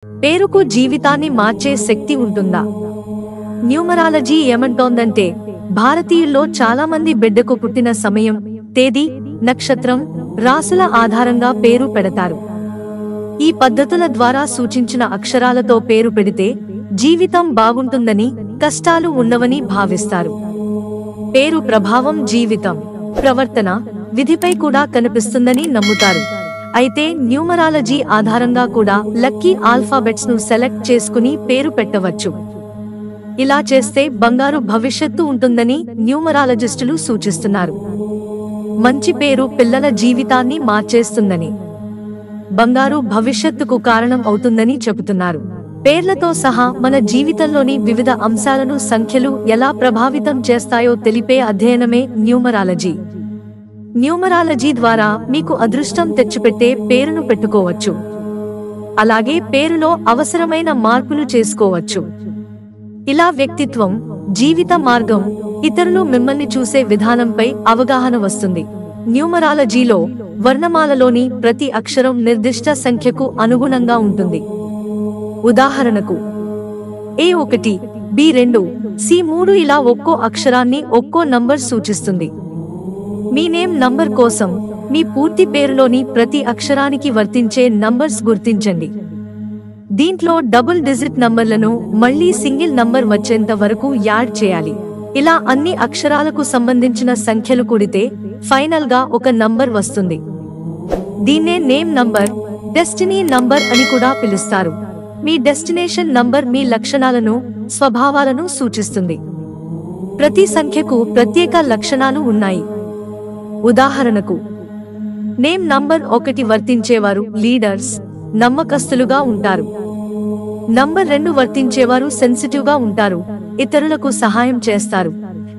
పేరుకు జీవితాన్ని మార్చే శక్తి ఉంటుందా? న్యూమరాలజీ ఏమంటోందంటే భారతీయుల్లో చాలా మంది బిడ్డకు పుట్టిన సమయం, తేదీ, నక్షత్రం, రాసుల ఆధారంగా పేరు పెడతారు. ఈ పద్ధతుల ద్వారా సూచించిన అక్షరాలతో పేరు పెడితే జీవితం బాగుంటుందని, కష్టాలు ఉండవని భావిస్తారు. పేరు ప్రభావం జీవితం, ప్రవర్తన, విధిపై కూడా కనిపిస్తుందని నమ్ముతారు. అయితే న్యూమరాలజీ ఆధారంగా కూడా లక్కీ ఆల్ఫాబెట్స్ ను సెలెక్ట్ చేసుకుని పేరు పెట్టవచ్చు. ఇలా చేస్తే బంగారు భవిష్యత్తు ఉంటుందని న్యూమరాలజిస్టులు సూచిస్తున్నారు. మంచి పేరు పిల్లల జీవితాన్ని మార్చేస్తుందని, బంగారు భవిష్యత్తుకు కారణం అవుతుందని చెబుతున్నారు. పేర్లతో సహా మన జీవితంలోని వివిధ అంశాలను సంఖ్యలు ఎలా ప్రభావితం చేస్తాయో తెలిపే అధ్యయనమే న్యూమరాలజీ. న్యూమరాలజీ ద్వారా మీకు అదృష్టం తెచ్చిపెట్టే పేరును పెట్టుకోవచ్చు. అలాగే పేరులో అవసరమైన మార్పులు చేసుకోవచ్చు. ఇలా వ్యక్తిత్వం, జీవిత మార్గం, ఇతరులు మిమ్మల్ని చూసే విధానంపై అవగాహన వస్తుంది. న్యూమరాలజీలో వర్ణమాలలోని ప్రతి అక్షరం నిర్దిష్ట సంఖ్యకు అనుగుణంగా ఉంటుంది. ఉదాహరణకు A1, B2, C3 ఇలా ఒక్కో అక్షరాన్ని ఒక్కో నంబర్ సూచిస్తుంది. మీ నేమ్ నంబర్ కోసం మీ పూర్తి పేరులోని ప్రతి అక్షరానికి వర్తించే నంబర్స్ గుర్తించండి. దీంట్లో డబుల్ డిజిట్ నంబర్లను మళ్లీ సింగిల్ నంబర్ వచ్చేంత వరకు యాడ్ చేయాలి. ఇలా అన్ని అక్షరాలకు సంబంధించిన సంఖ్యలు కూడితే ఫైనల్ గా ఒక నంబర్ వస్తుంది. దీన్నే నేమ్ నంబర్, డెస్టినీ నంబర్ అని కూడా పిలుస్తారు. మీ డెస్టినేషన్ నంబర్ మీ లక్షణాలను, స్వభావాలను సూచిస్తుంది. ప్రతి సంఖ్యకు ప్రత్యేక లక్షణాలు ఉన్నాయి. ఉదాహరణకు నేమ్ నంబర్ 1 వర్తించేవారు లీడర్స్, నమ్మకస్తులుగా ఉంటారు. నంబర్ 2 వర్తించేవారు సెన్సిటివ్ గా ఉంటారు, ఇతరులకు సహాయం చేస్తారు.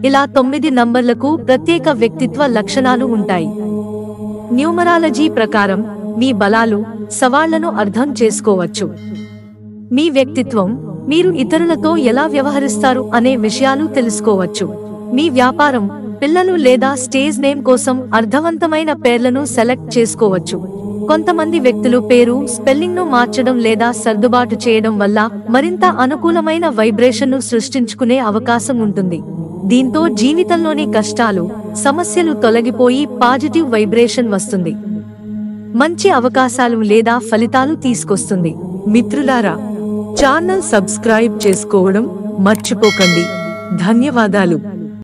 ఇలా 9 నంబర్లకు ప్రత్యేక వ్యక్తిత్వ లక్షణాలు ఉంటాయి. న్యూమరాలజీ ప్రకారం మీ బలాలు, సవాళ్లను అర్థం చేసుకోవచ్చు. మీ వ్యక్తిత్వం, మీరు ఇతరులతో ఎలా వ్యవహరిస్తారు అనే విషయాలు తెలుసుకోవచ్చు. మీ వ్యాపారం, పిల్లలు లేదా స్టేజ్ నేమ్ కోసం అర్థవంతమైన పేర్లను సెలెక్ట్ చేసుకోవచ్చు. కొంతమంది వ్యక్తులు పేరు స్పెల్లింగ్ ను మార్చడం లేదా సర్దుబాటు చేయడం వల్ల మరింత అనుకూలమైన వైబ్రేషన్ ను సృష్టించుకునే అవకాశం ఉంటుంది. దీంతో జీవితంలోని కష్టాలు, సమస్యలు తొలగిపోయి పాజిటివ్ వైబ్రేషన్ వస్తుంది. మంచి అవకాశాలు లేదా ఫలితాలు తీసుకొస్తుంది. మిత్రులారా, ఛానల్ సబ్స్క్రైబ్ చేసుకోవడం మర్చిపోకండి. ధన్యవాదాలు.